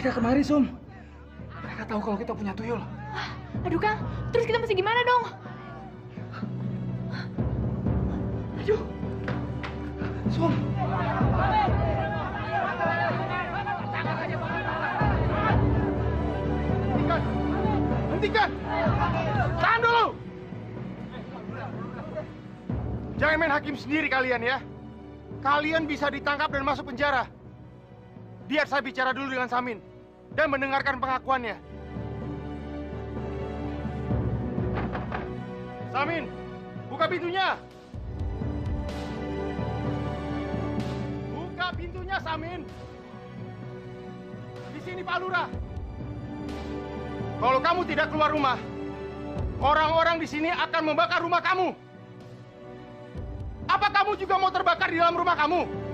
Mereka kemari, Sum. Mereka tahu kalau kita punya tuyul. Aduh, Kang. Terus kita mesti gimana dong? Ayo. Sum. Hentikan! Tahan dulu! Jangan main hakim sendiri kalian ya. Kalian bisa ditangkap dan masuk penjara. Biar saya bicara dulu dengan Samin dan mendengarkan pengakuannya. Samin, buka pintunya. Buka pintunya, Samin. Di sini Pak Lurah. Kalau kamu tidak keluar rumah, orang-orang di sini akan membakar rumah kamu. Apa kamu juga mau terbakar di dalam rumah kamu?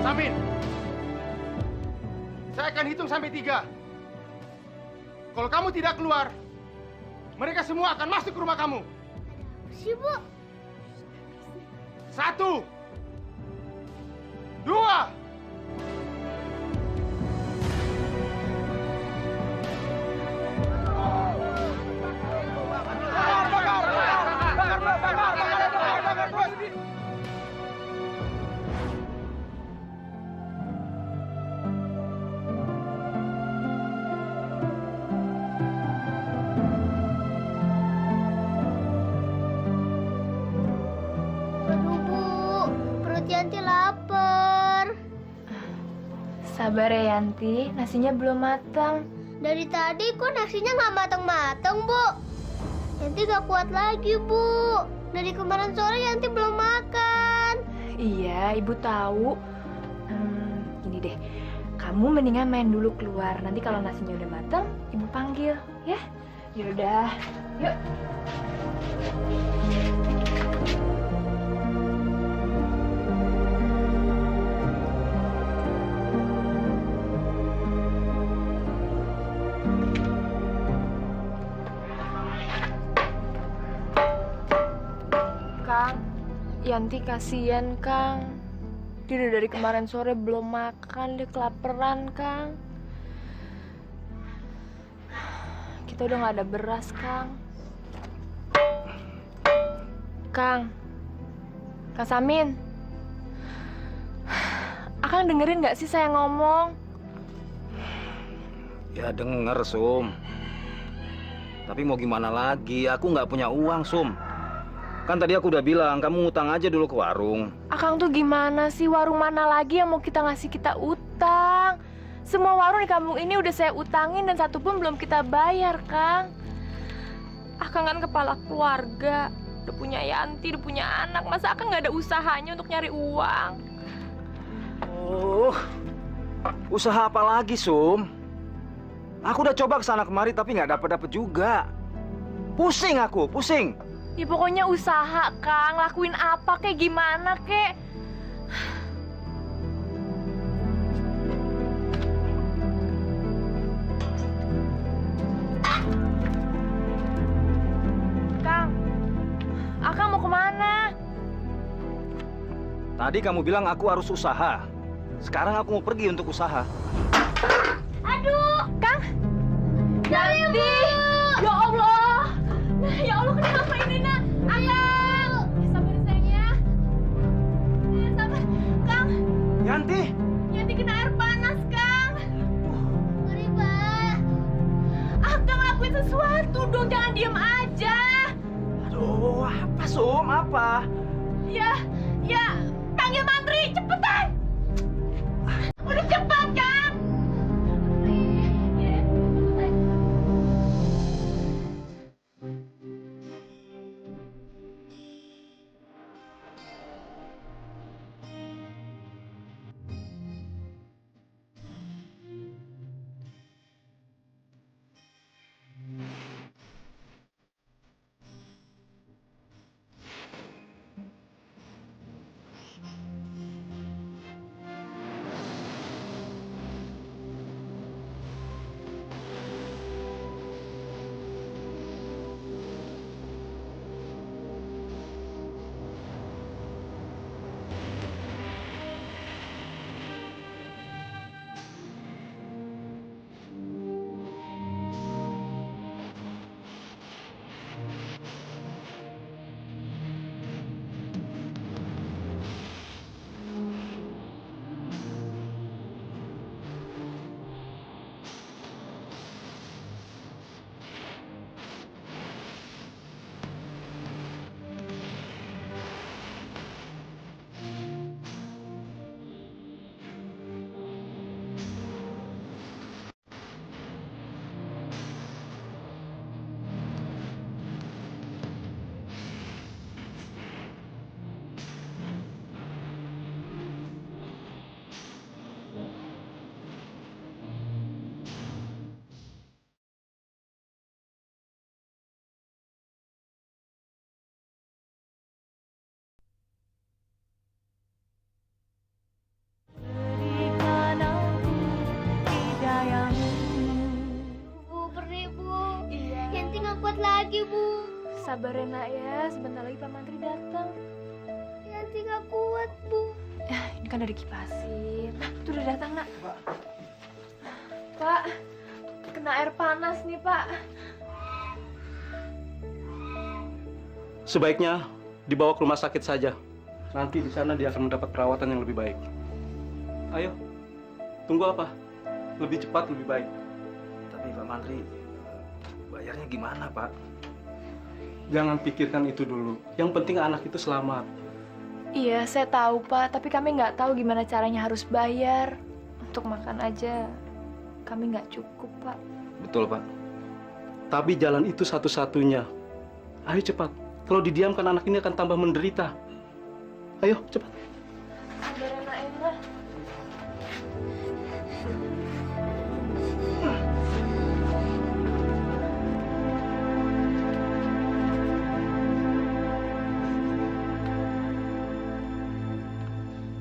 Samin, saya akan hitung sampai 3. Kalau kamu tidak keluar, mereka semua akan masuk ke rumah kamu. Sibuk. 1, 2. Aduh, Bu. Perut Yanti lapar. Sabar ya, Yanti. Nasinya belum matang. Dari tadi kok nasinya nggak matang-matang, Bu. Yanti nggak kuat lagi, Bu. Dari kemarin sore Yanti belum makan. Iya, Ibu tahu. Gini deh. Kamu mendingan main dulu keluar. Nanti kalau nasinya udah matang, Ibu panggil, ya? Yaudah. Yuk. Kang, Yanti kasihan, Kang. Dia udah dari kemarin sore belum makan, dia kelaparan, Kang. Kita udah nggak ada beras, Kang. Kang Samin. Akang dengerin nggak sih saya ngomong? Ya denger, Sum. Tapi mau gimana lagi? Aku nggak punya uang, Sum. Kan tadi aku udah bilang, kamu ngutang aja dulu ke warung. Akang tuh gimana sih? Warung mana lagi yang mau kita ngasih kita utang? Semua warung di kampung ini udah saya utangin dan satu pun belum kita bayar, Kang. Akang kan kepala keluarga. Udah punya Yanti, udah punya anak. Masa Akang nggak ada usahanya untuk nyari uang? Oh, usaha apa lagi, Sum? Aku udah coba kesana kemari tapi nggak dapet juga. Pusing aku, pusing. Ya pokoknya usaha, Kang. Lakuin apa kek, gimana kek. Kang, Akang mau kemana? Tadi kamu bilang aku harus usaha. Sekarang aku mau pergi untuk usaha. Aduh, Kang, Yanti. ya Allah. Ya Allah, kenapa ini, Nak? Ayang. Sabar sayang ya. Sabar. Kang, Yanti! Yanti kena air panas, Kang. Ngeri, Pak. Akang lakuin sesuatu dong, jangan diem aja. Aduh, apa, Sum? Apa? Ya, panggil mantri, cepetan. Udah cepat, Kang. kuat lagi, Bu. Sabar ya nak ya, sebentar lagi Pak Mantri datang. Yanti gak kuat, Bu. Ya, ini kan udah dikipasin. Nah, itu udah datang nak. Pak, kena air panas nih Pak. Sebaiknya dibawa ke rumah sakit saja. Nanti di sana dia akan mendapat perawatan yang lebih baik. Ayo, tunggu apa? Lebih cepat, lebih baik. Tapi Pak Mantri, bayarnya gimana Pak? Jangan pikirkan itu dulu. Yang penting anak itu selamat. Iya, saya tahu Pak, tapi kami nggak tahu gimana caranya harus bayar. Untuk makan aja, kami nggak cukup Pak. Betul, Pak. Tapi jalan itu satu-satunya. Ayo cepat. Kalau didiamkan anak ini akan tambah menderita. Ayo, cepat. Sabar ya nak ya.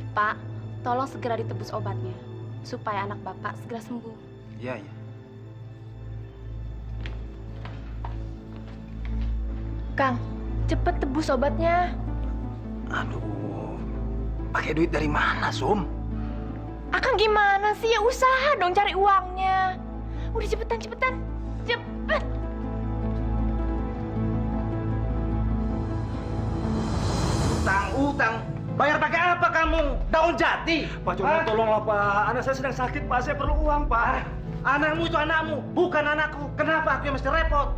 Pak, tolong segera ditebus obatnya supaya anak Bapak segera sembuh. Iya, iya. Kang, cepet tebus obatnya. Aduh, pakai duit dari mana, Sum? Akang gimana sih? Ya usaha dong cari uangnya. Udah cepetan, cepetan. Cepet. Utang. Bayar pakai apa kamu? Daun jati. Pak Jono, tolonglah Pak. Anak saya sedang sakit, Pak. Saya perlu uang, Pak. Anakmu itu anakmu, bukan anakku. Kenapa aku yang mesti repot?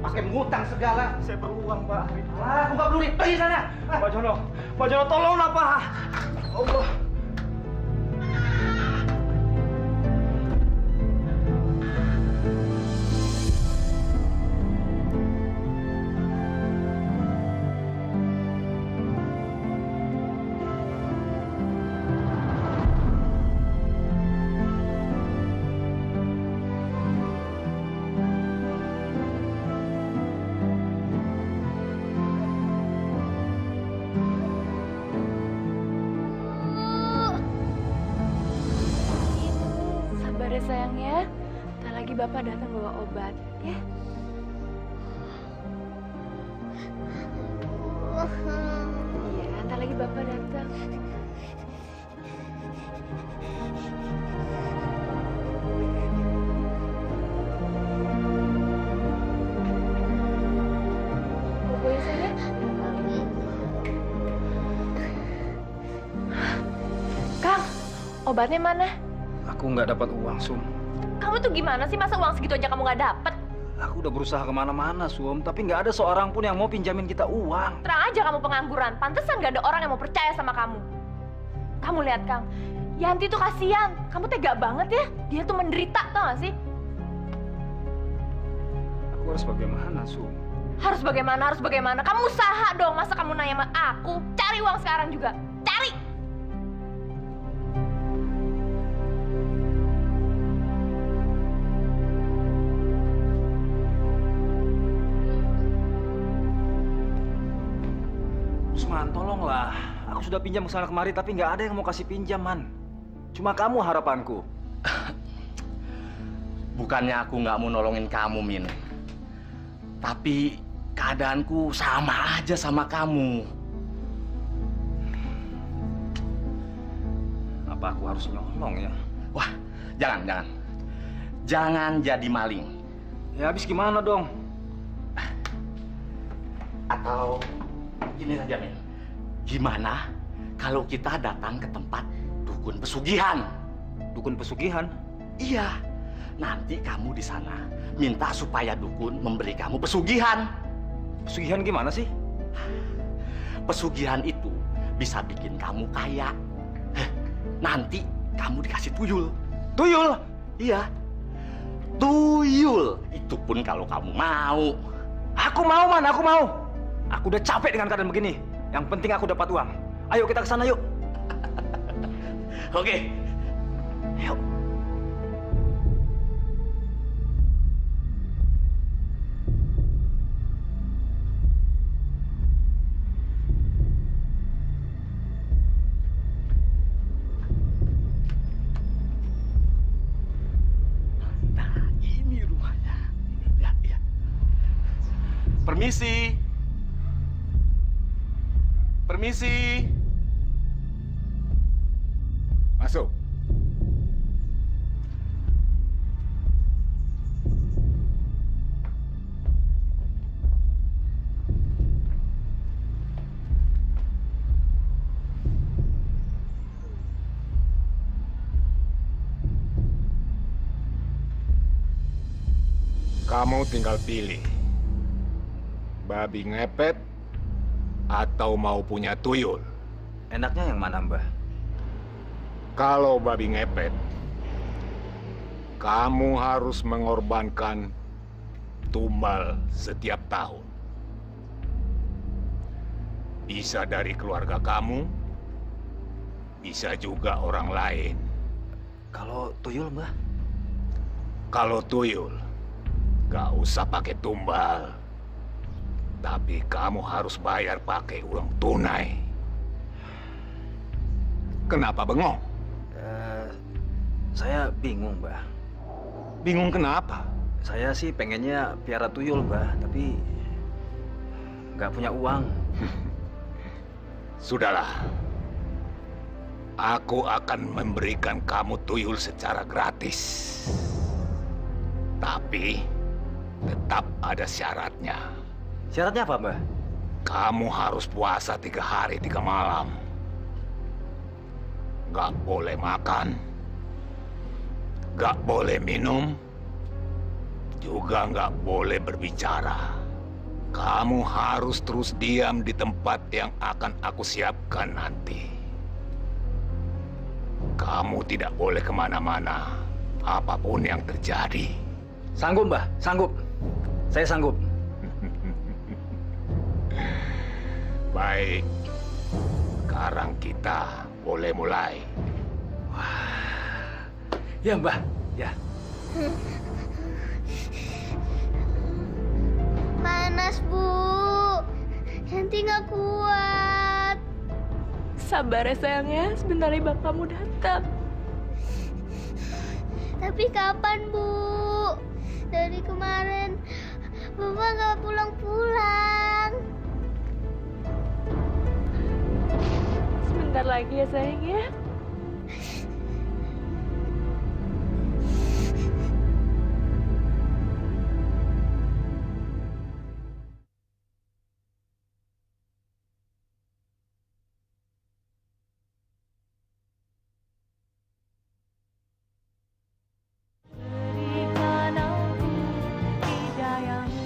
Pakai ngutang segala. Saya perlu uang, Pak. Aku nggak perlu duit. Pergi sana. Pak Jono, tolonglah, Pak. Allah. Sabar ya sayang ya. Ntar lagi Bapak datang bawa obat, ya. Iya, ntar lagi Bapak datang. Bobo ya sayang. Kang, obatnya mana? Aku nggak dapat uang, Sum. Kamu tuh gimana sih? Masa uang segitu aja kamu nggak dapet? Aku udah berusaha kemana-mana, Sum. Tapi nggak ada seorang pun yang mau pinjamin kita uang. Terang aja kamu pengangguran. Pantesan nggak ada orang yang mau percaya sama kamu. Kamu lihat, Kang. Yanti tuh kasihan. Kamu tega banget ya. Dia tuh menderita, tau gak sih? Aku harus bagaimana, Sum? Harus bagaimana? Kamu usaha dong. Masa kamu nanya sama aku? Cari uang sekarang juga. Cari! Usman, tolonglah. Aku sudah pinjam ke sana kemari, tapi nggak ada yang mau kasih pinjaman. Cuma kamu harapanku. Bukannya aku nggak mau nolongin kamu, Min. Tapi keadaanku sama aja sama kamu. Apa aku harus nyolong ya? Wah, jangan. Jangan jadi maling. Ya habis gimana dong? Atau gini saja, Min. Gimana kalau kita datang ke tempat dukun pesugihan? Dukun pesugihan? Iya. Nanti kamu di sana minta supaya dukun memberi kamu pesugihan. Pesugihan gimana sih? Pesugihan itu bisa bikin kamu kaya. Nanti kamu dikasih tuyul. Tuyul? Iya. Tuyul. Itu pun kalau kamu mau. Aku mau, Man. Aku mau. Aku udah capek dengan keadaan begini. Yang penting aku dapat uang. Ayo kita ke sana yuk. Oke. Yuk. Nah, ini rumahnya. Lihat, lihat. Permisi. Permisi. Masuk. Kamu tinggal pilih. Babi ngepet atau mau punya tuyul. Enaknya yang mana, Mbah? Kalau babi ngepet, kamu harus mengorbankan tumbal setiap tahun. Bisa dari keluarga kamu, bisa juga orang lain. Kalau tuyul, Mbah? Kalau tuyul, gak usah pakai tumbal. Tapi kamu harus bayar pakai uang tunai. Kenapa bengong? Saya bingung, Mbah. Bingung kenapa? Saya sih pengennya piara tuyul, Mbah, tapi nggak punya uang. Sudahlah. Aku akan memberikan kamu tuyul secara gratis. Tapi tetap ada syaratnya. Syaratnya apa, Mbah? Kamu harus puasa 3 hari 3 malam. Gak boleh makan. Gak boleh minum. Juga gak boleh berbicara. Kamu harus terus diam di tempat yang akan aku siapkan nanti. Kamu tidak boleh kemana-mana. Apapun yang terjadi. Sanggup, Mbah, sanggup. Saya sanggup. Baik, sekarang kita boleh mulai. Ya, Mbah, ya. Panas, Bu. Yanti nggak kuat. Sabar ya sayang ya, sebentar lagi bapakmu datang. Tapi kapan, Bu? Dari kemarin, Bapak nggak pulang-pulang. Sebentar lagi ya sayang ya. Berikan aku hidayahmu.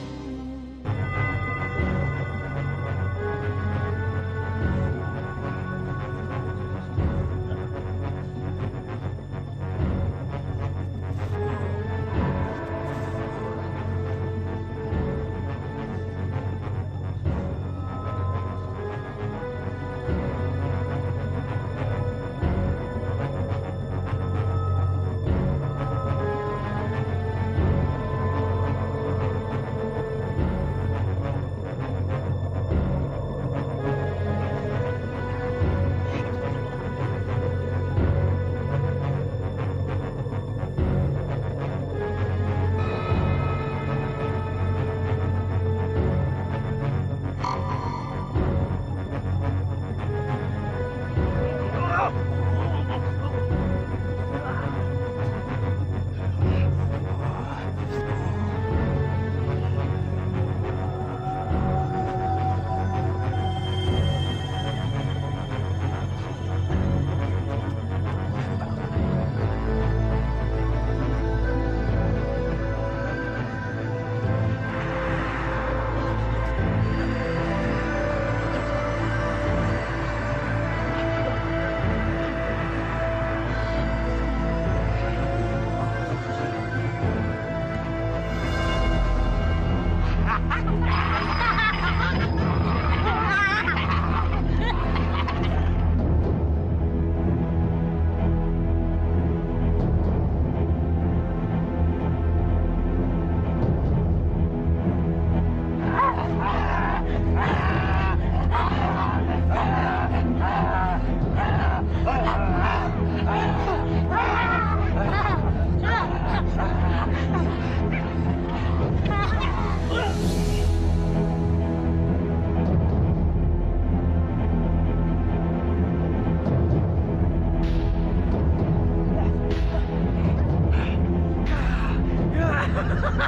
Begini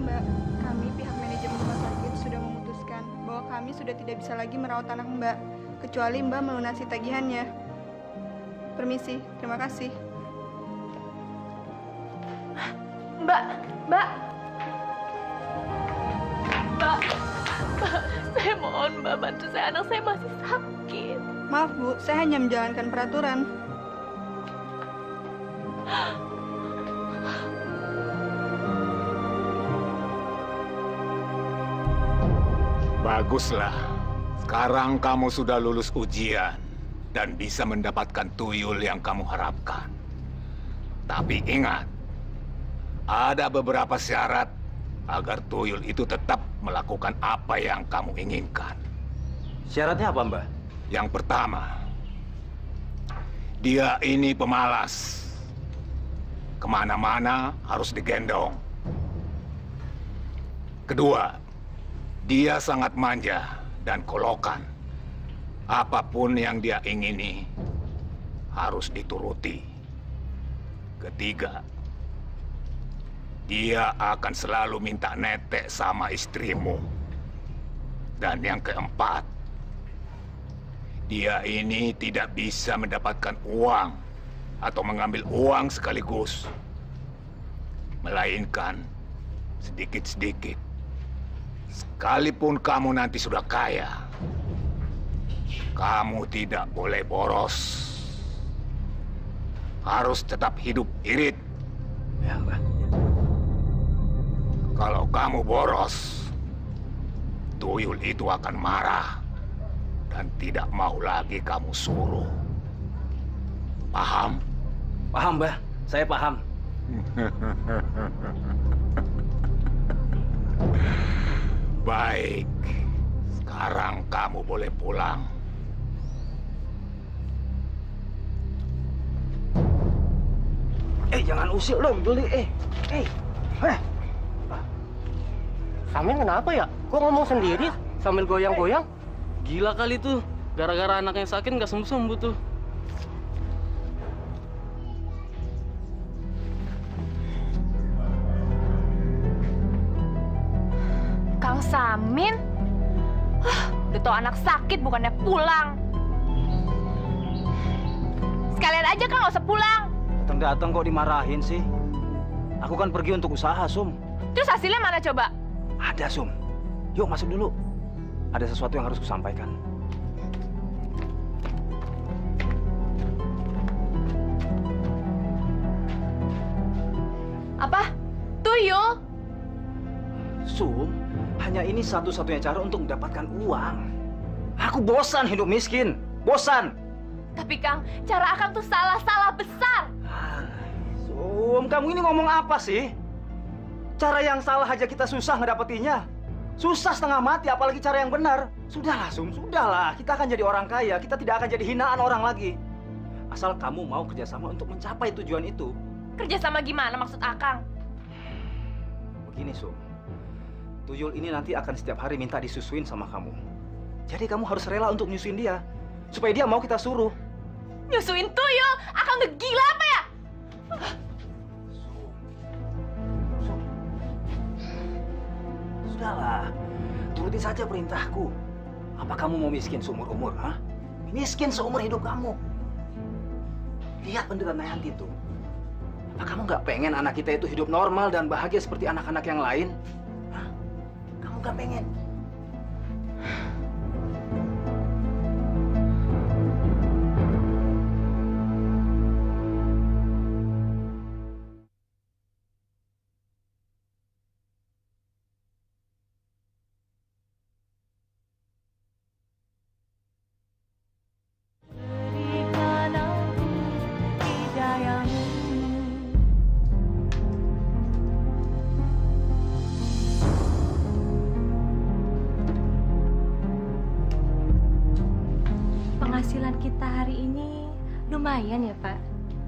Mbak, kami pihak manajemen rumah sakit sudah memutuskan bahwa kami sudah tidak bisa lagi merawat anak Mbak, kecuali Mbak melunasi tagihannya. Permisi, terima kasih. Mbak, Mbak. Mbak, Mbak, saya mohon Mbak bantu saya, anak saya masih sakit. Maaf Bu, saya hanya menjalankan peraturan. Baguslah. Sekarang kamu sudah lulus ujian dan bisa mendapatkan tuyul yang kamu harapkan. Tapi ingat, ada beberapa syarat agar tuyul itu tetap melakukan apa yang kamu inginkan. Syaratnya apa, Mbah? Yang pertama, dia ini pemalas. Kemana-mana harus digendong. Kedua, dia sangat manja dan kolokan. Apapun yang dia ingini harus dituruti. Ketiga, dia akan selalu minta netek sama istrimu. Dan yang keempat, dia ini tidak bisa mendapatkan uang atau mengambil uang sekaligus, melainkan sedikit-sedikit. Sekalipun kamu nanti sudah kaya, kamu tidak boleh boros. Harus tetap hidup irit. Ya, Mbah. Kalau kamu boros, tuyul itu akan marah dan tidak mau lagi kamu suruh. Paham? Paham, Mbah. Saya paham. Baik. Sekarang kamu boleh pulang. Jangan usil dong, Juli. Samin kenapa ya? Kok ngomong sendiri sambil goyang-goyang? Gila kali tuh. Gara-gara anaknya sakit nggak sembuh-sembuh tuh. Kang Samin? Udah tau anak sakit bukannya pulang. Sekalian aja Kang nggak usah pulang. Datang-datang kok dimarahin sih? Aku kan pergi untuk usaha, Sum. Terus hasilnya mana coba? Ada, Sum. Yuk masuk dulu. Ada sesuatu yang harus kusampaikan. Apa? Tuyul? Sum, hanya ini satu-satunya cara untuk mendapatkan uang. Aku bosan hidup miskin. Bosan. Tapi Kang, cara Akang tuh salah besar. Sum, kamu ini ngomong apa sih? Cara yang salah aja kita susah ngedapetinya. Susah setengah mati, apalagi cara yang benar. Sudahlah, Sum, sudahlah. Kita akan jadi orang kaya, kita tidak akan jadi hinaan orang lagi. Asal kamu mau kerjasama untuk mencapai tujuan itu. Kerjasama gimana maksud Akang? Begini, Sum. Tuyul ini nanti akan setiap hari minta disusuin sama kamu. Jadi kamu harus rela untuk nyusuin dia. Supaya dia mau kita suruh. Nyusuin tuyul? Akang udah gila apa ya? Sudahlah, turuti saja perintahku. Apa kamu mau miskin seumur umur, ha? Miskin seumur hidup kamu. Lihat penderitaan Nayanti tuh. Apa kamu nggak pengen anak kita itu hidup normal dan bahagia seperti anak-anak yang lain? Hah? Kamu nggak pengen? lumayan ya, Pak.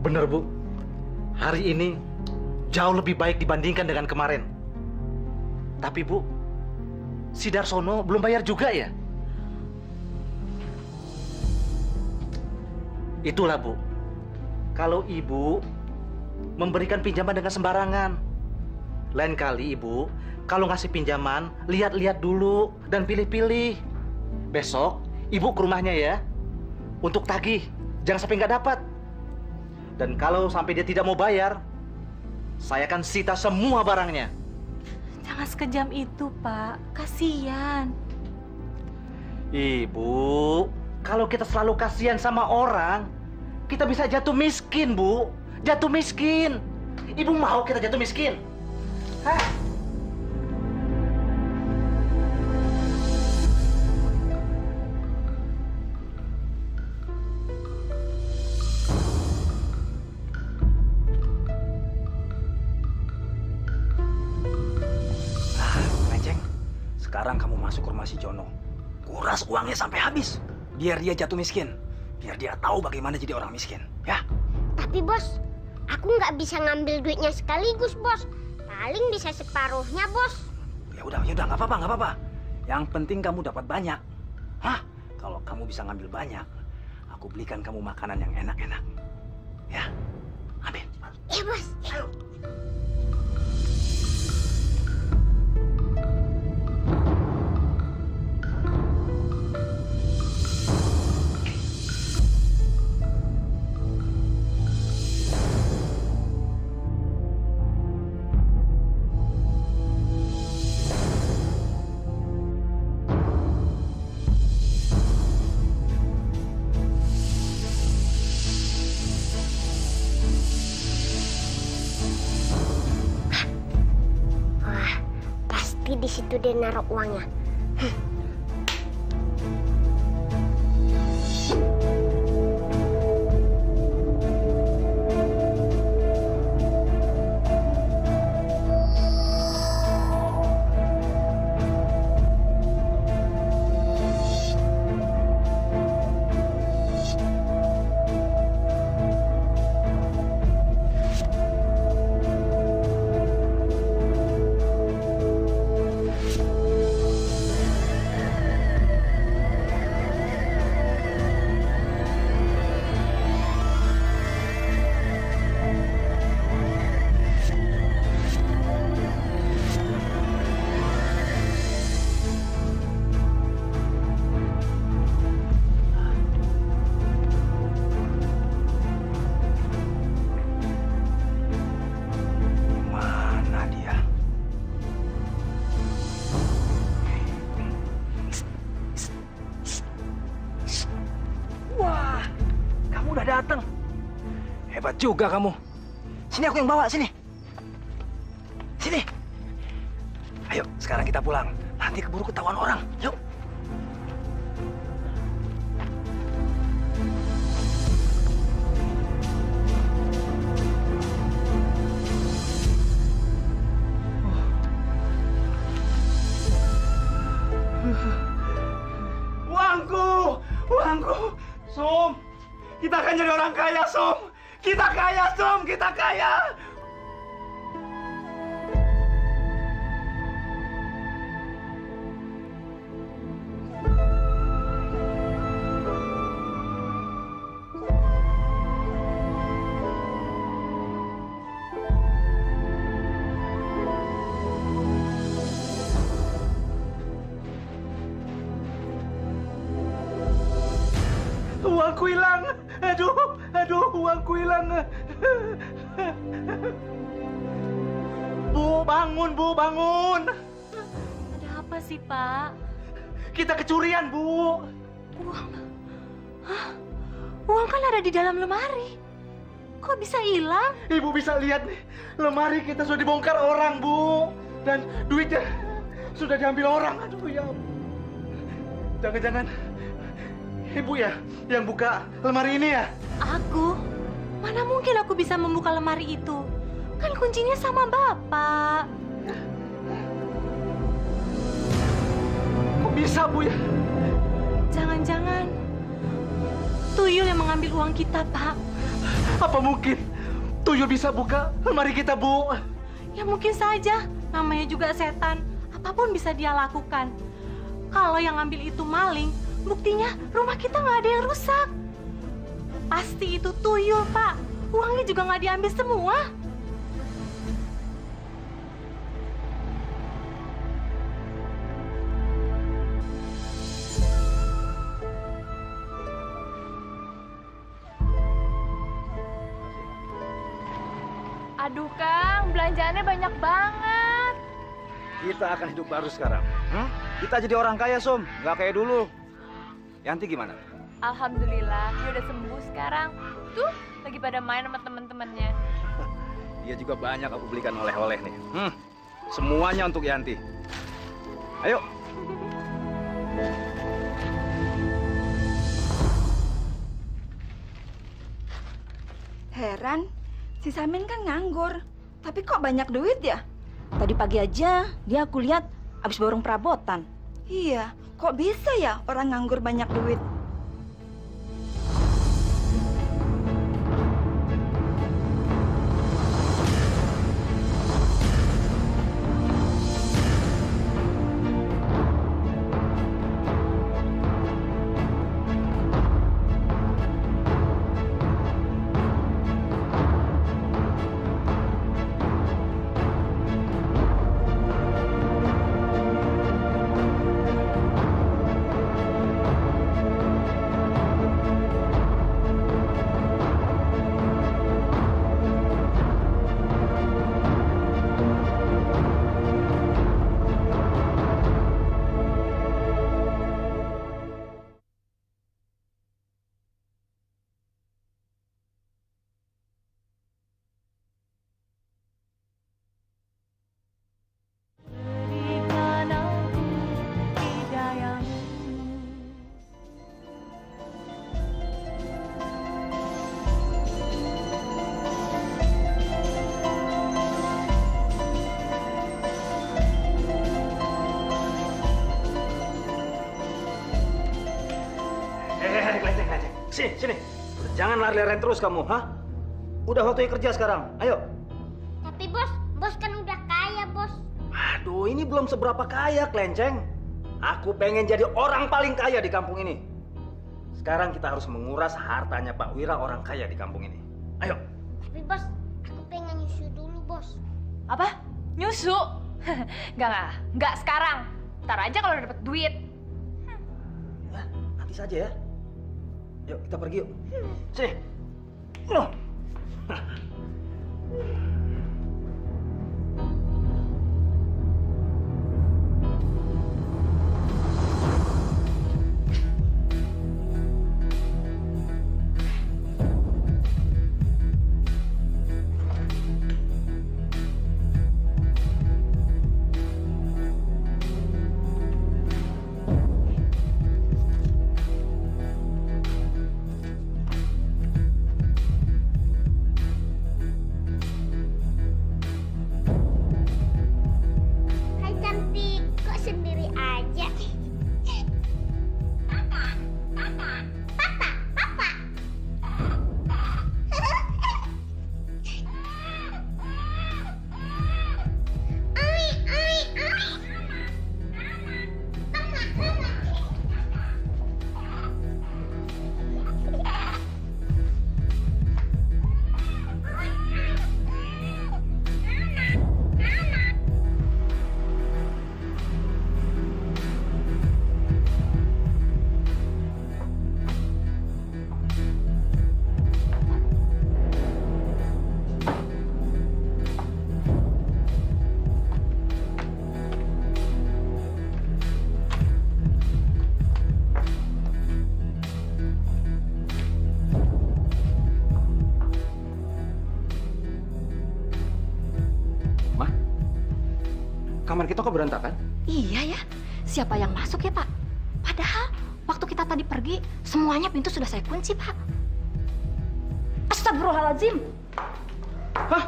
Bener, Bu. Hari ini jauh lebih baik dibandingkan dengan kemarin. Tapi, Bu, si Darsono belum bayar juga ya? Itulah, Bu. Kalau Ibu memberikan pinjaman dengan sembarangan. Lain kali, Ibu, kalau ngasih pinjaman, lihat-lihat dulu dan pilih-pilih. Besok, Ibu ke rumahnya ya. Untuk tagih, jangan sampai nggak dapat. Dan kalau sampai dia tidak mau bayar, saya akan sita semua barangnya. Jangan sekejam itu, Pak. Kasihan. Ibu, kalau kita selalu kasihan sama orang, kita bisa jatuh miskin, Bu. Jatuh miskin. Ibu mau kita jatuh miskin? Hah? Menceng, sekarang kamu masuk ke rumah si Jono. Kuras uangnya sampai habis. Biar dia jatuh miskin. Biar dia tahu bagaimana jadi orang miskin. Ya? Tapi bos, aku nggak bisa ngambil duitnya sekaligus bos. Paling bisa separuhnya bos. Ya udah, nggak apa-apa. Yang penting kamu dapat banyak. Hah? Kalau kamu bisa ngambil banyak, aku belikan kamu makanan yang enak-enak. Ya? Ambil. Iya bos. Ayo. Wah, pasti di situ dia naruh uangnya. Mana dia? Wah, kamu udah datang. Hebat juga kamu. Sini aku yang bawa, sini. Sini. Ayo, sekarang kita pulang. Nanti keburu ketahuan orang. Yuk. Uangku, Som. Kita akan jadi orang kaya, Som. Kita kaya, Som. Kita kaya. Uangku hilang. Aduh, uangku hilang. Bu, bangun. Ada apa sih, Pak? Kita kecurian, Bu. Uang? Hah? Uang kan ada di dalam lemari. Kok bisa hilang? Ibu bisa lihat nih, lemari kita sudah dibongkar orang, Bu. Dan duitnya sudah diambil orang. Aduh, ya ampun. Jangan-jangan Ibu ya yang buka lemari ini ya? Aku? Mana mungkin aku bisa membuka lemari itu? Kan kuncinya sama Bapak. Kok bisa, Bu ya? Jangan-jangan tuyul yang mengambil uang kita, Pak. Apa mungkin tuyul bisa buka lemari kita, Bu? Ya mungkin saja, namanya juga setan. Apapun bisa dia lakukan. Kalau yang ngambil itu maling, buktinya rumah kita nggak ada yang rusak. Pasti itu tuyul, Pak. Uangnya juga nggak diambil semua. Aduh Kang, belanjaannya banyak banget. Kita akan hidup baru sekarang. Kita jadi orang kaya, Som. Nggak kayak dulu. Yanti gimana? Alhamdulillah, dia udah sembuh sekarang. Tuh, lagi pada main sama temen-temennya. Dia juga banyak aku belikan oleh-oleh nih. Semuanya untuk Yanti. Ayo. Heran, si Samin kan nganggur. Tapi kok banyak duit ya? Tadi pagi aja dia aku lihat habis borong perabotan. Iya, kok bisa ya orang nganggur banyak duit? Berikan aku hidayahmu. Keleceng. Sini. Jangan lari-lari terus kamu, hah? Udah waktunya kerja sekarang. Ayo. Tapi bos kan udah kaya, bos. Aduh, ini belum seberapa kaya, Klenceng. Aku pengen jadi orang paling kaya di kampung ini. Sekarang kita harus menguras hartanya Pak Wira, orang kaya di kampung ini. Ayo. Tapi bos, aku pengen nyusu dulu, bos. Apa? Nyusu? Nggak sekarang. Ntar aja kalau udah dapet duit. Ya, nanti saja ya. Yuk, kita pergi yuk. Sini. Hai cantik, kok sendiri aja? Papa. Kamar kita kok berantakan? Iya ya, siapa yang masuk ya Pak? Padahal waktu kita tadi pergi, semuanya pintu sudah saya kunci Pak. Astagfirullahaladzim. Hah?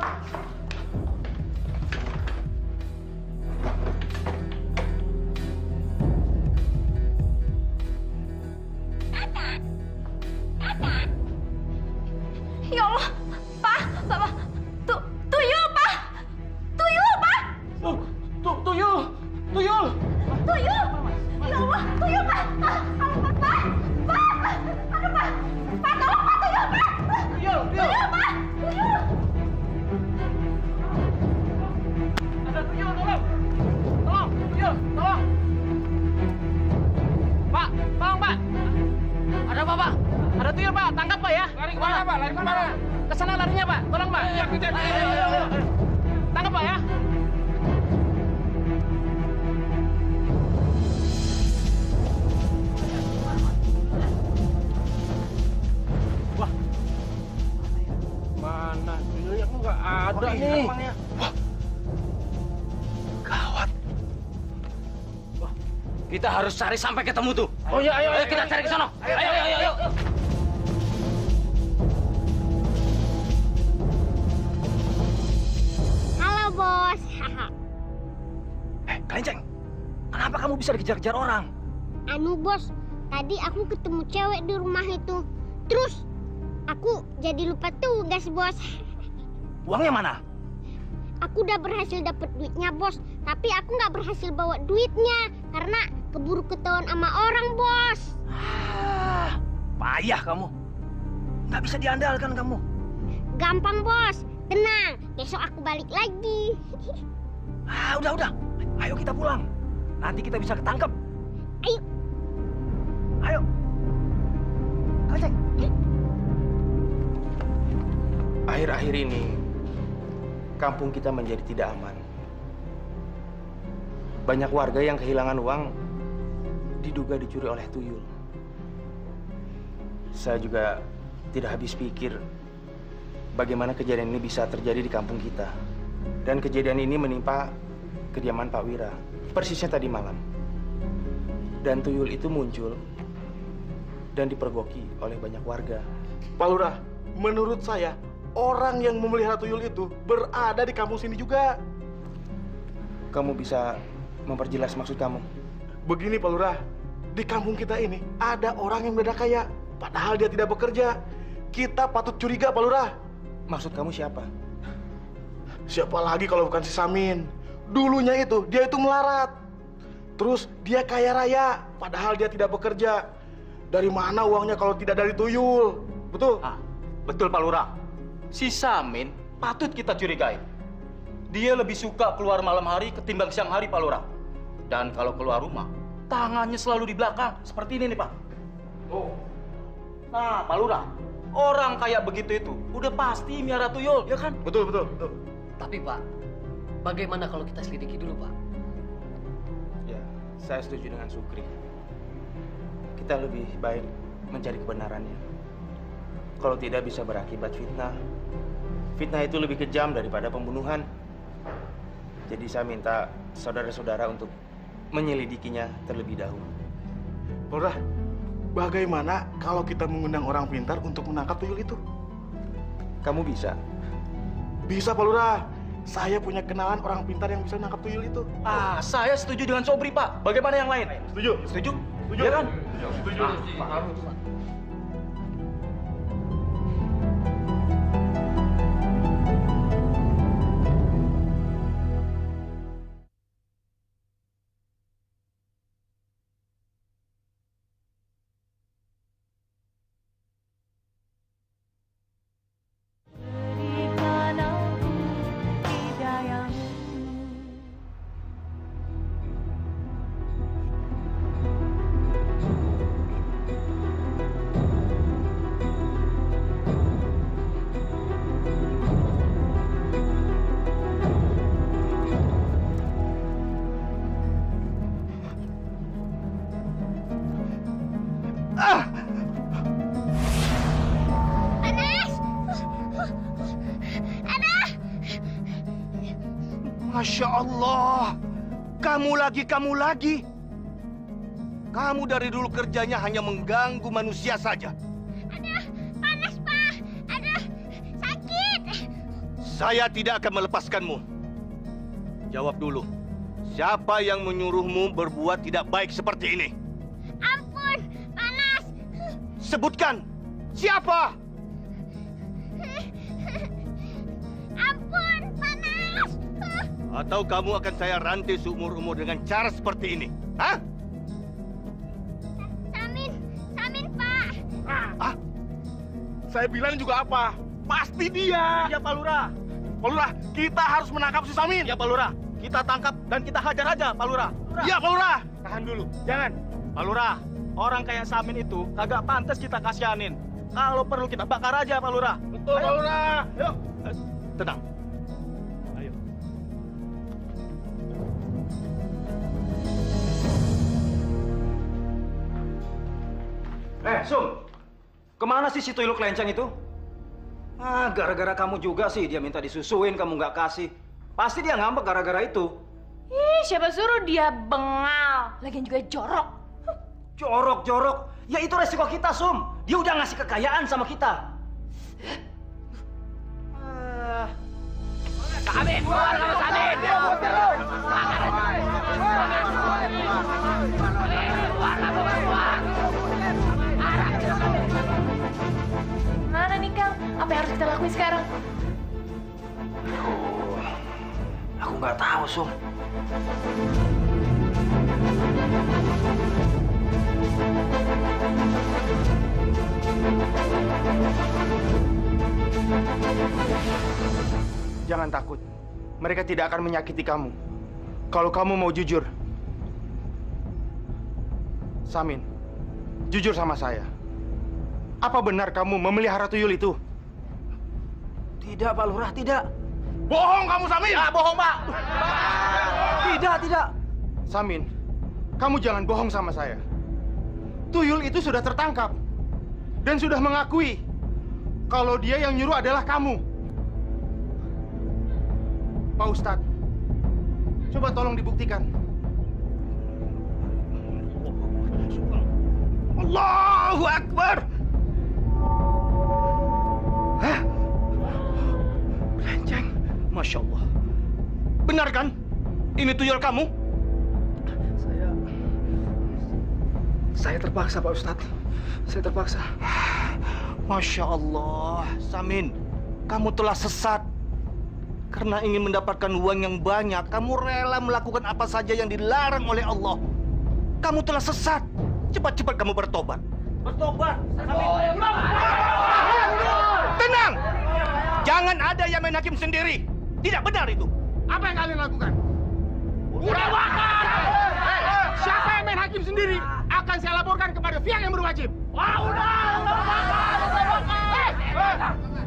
Ya Allah, Ke sana larinya, Pak. Tolong, Pak. Ayo. Tangkap, Pak ya. Wah. Mana? Ini aku nggak ada nih. Gawat. Kita harus cari sampai ketemu tuh. Oh iya, ayo kita cari ke sana. Ayo. Halo, Bos. Kelenceng. Kenapa kamu bisa dikejar-kejar orang? Anu, Bos. Tadi aku ketemu cewek di rumah itu. Terus aku jadi lupa tugas, Bos. Uangnya mana? Aku udah berhasil dapet duitnya, Bos. Tapi aku nggak berhasil bawa duitnya karena keburu ketahuan sama orang, Bos. Payah kamu. Nggak bisa diandalkan kamu. Gampang, Bos. Tenang, besok aku balik lagi. Udah. Ayo kita pulang. Nanti kita bisa ketangkep. Ayo. Ayo. Kelenceng. Akhir-akhir ini, kampung kita menjadi tidak aman. Banyak warga yang kehilangan uang diduga dicuri oleh tuyul. Saya juga tidak habis pikir bagaimana kejadian ini bisa terjadi di kampung kita. Dan kejadian ini menimpa kediaman Pak Wira, persisnya tadi malam. Dan tuyul itu muncul dan dipergoki oleh banyak warga. Pak Lurah, menurut saya orang yang memelihara tuyul itu berada di kampung sini juga. Kamu bisa memperjelas maksud kamu? Begini Pak Lurah, di kampung kita ini ada orang yang mendadak kaya, padahal dia tidak bekerja. Kita patut curiga Pak Lurah. Maksud kamu siapa? Siapa lagi kalau bukan si Samin? Dulunya itu, dia itu melarat. Terus dia kaya raya, padahal dia tidak bekerja. Dari mana uangnya kalau tidak dari tuyul? Betul? Betul Pak Lurah. Si Samin patut kita curigai. Dia lebih suka keluar malam hari ketimbang siang hari, Pak Lurah. Dan kalau keluar rumah, tangannya selalu di belakang. Seperti ini nih, Pak. Oh. Nah, Pak Lurah, orang kayak begitu itu udah pasti miara tuyul, ya kan? Betul. Tapi, Pak, bagaimana kalau kita selidiki dulu, Pak? Ya, saya setuju dengan Sukri. Kita lebih baik mencari kebenarannya. Kalau tidak bisa berakibat fitnah. Fitnah itu lebih kejam daripada pembunuhan. Jadi saya minta saudara-saudara untuk menyelidikinya terlebih dahulu. Pak Lurah, bagaimana kalau kita mengundang orang pintar untuk menangkap tuyul itu? Kamu bisa? Bisa Pak Lurah. Saya punya kenalan orang pintar yang bisa menangkap tuyul itu. Saya setuju dengan Sobri, Pak. Bagaimana yang lain? Setuju? Setuju? Setuju? Ya kan? Setuju. Pak harus. Masya Allah, kamu lagi. Kamu dari dulu kerjanya hanya mengganggu manusia saja. Aduh, panas, Pak. Aduh, sakit. Saya tidak akan melepaskanmu. Jawab dulu, siapa yang menyuruhmu berbuat tidak baik seperti ini? Ampun, panas. Sebutkan, siapa? Ampun, panas. Atau kamu akan saya rantai seumur-umur dengan cara seperti ini? Hah? Samin, Pak. Saya bilang juga apa? Pasti dia. Iya, Pak Lurah. Pak Lurah, kita harus menangkap si Samin. Ya, Pak Lurah. Kita tangkap dan kita hajar aja, Pak Lurah. Iya, Pak Lurah. Tahan dulu. Jangan. Pak Lurah, orang kayak Samin itu kagak pantas kita kasihanin. Kalau perlu kita bakar aja, Pak Lurah. Pak Lurah. Yuk. Tenang. Ayo. Sum. Kemana sih si tuyul kelenceng itu? Ah, gara-gara kamu juga sih dia minta disusuin, kamu nggak kasih. Pasti dia ngambek gara-gara itu. Ih, siapa suruh dia bengal? Lagian juga jorok. Jorok. Ya itu resiko kita, Sum. Dia udah ngasih kekayaan sama kita. Samin, keluar kamu Samin. Gimana nih, Kang? Apa yang harus kita lakuin sekarang? Aku nggak tahu, Sum. Jangan takut. Mereka tidak akan menyakiti kamu. Kalau kamu mau jujur. Samin, jujur sama saya. Apa benar kamu memelihara tuyul itu? Tidak, Pak Lurah, tidak. Bohong kamu, Samin! Ya, bohong, Pak. Tidak. Samin, kamu jangan bohong sama saya. Tuyul itu sudah tertangkap. Dan sudah mengakui kalau dia yang nyuruh adalah kamu. Pak Ustadz, coba tolong dibuktikan. Allahu Akbar! Hah? Kelenceng? Masya Allah. Benar kan? Ini tuyul kamu? Saya terpaksa, Pak Ustadz. Saya terpaksa. Masya Allah. Samin, kamu telah sesat. Karena ingin mendapatkan uang yang banyak, kamu rela melakukan apa saja yang dilarang oleh Allah. Kamu telah sesat. Cepat-cepat kamu bertobat. Bertobat. Tenang. Jangan ada yang main hakim sendiri. Tidak benar itu. Apa yang kalian lakukan? Udah bakar! Siapa yang main hakim sendiri akan saya laporkan kepada pihak yang berwajib. Wah, udah bakar!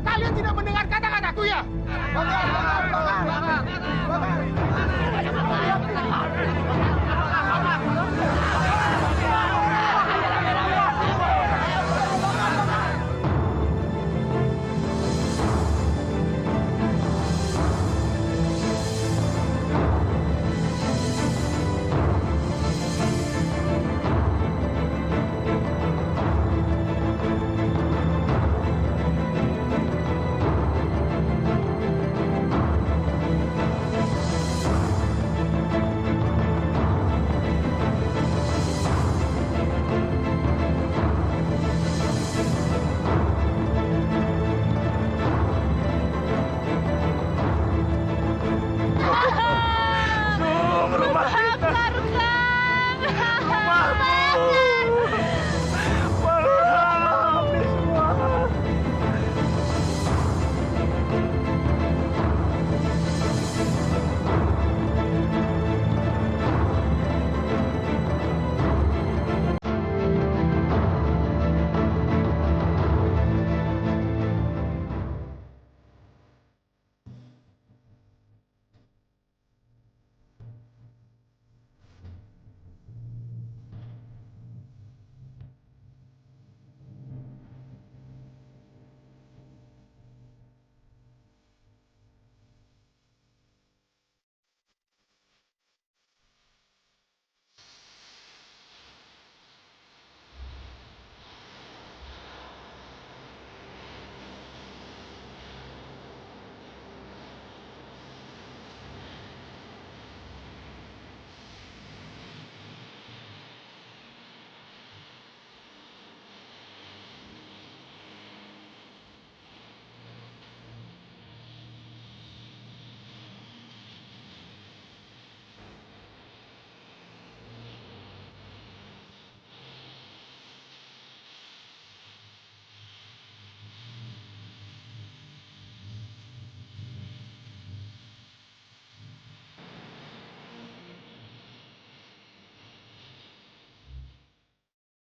Kalian tidak mendengar kata-kataku ya? Bakar!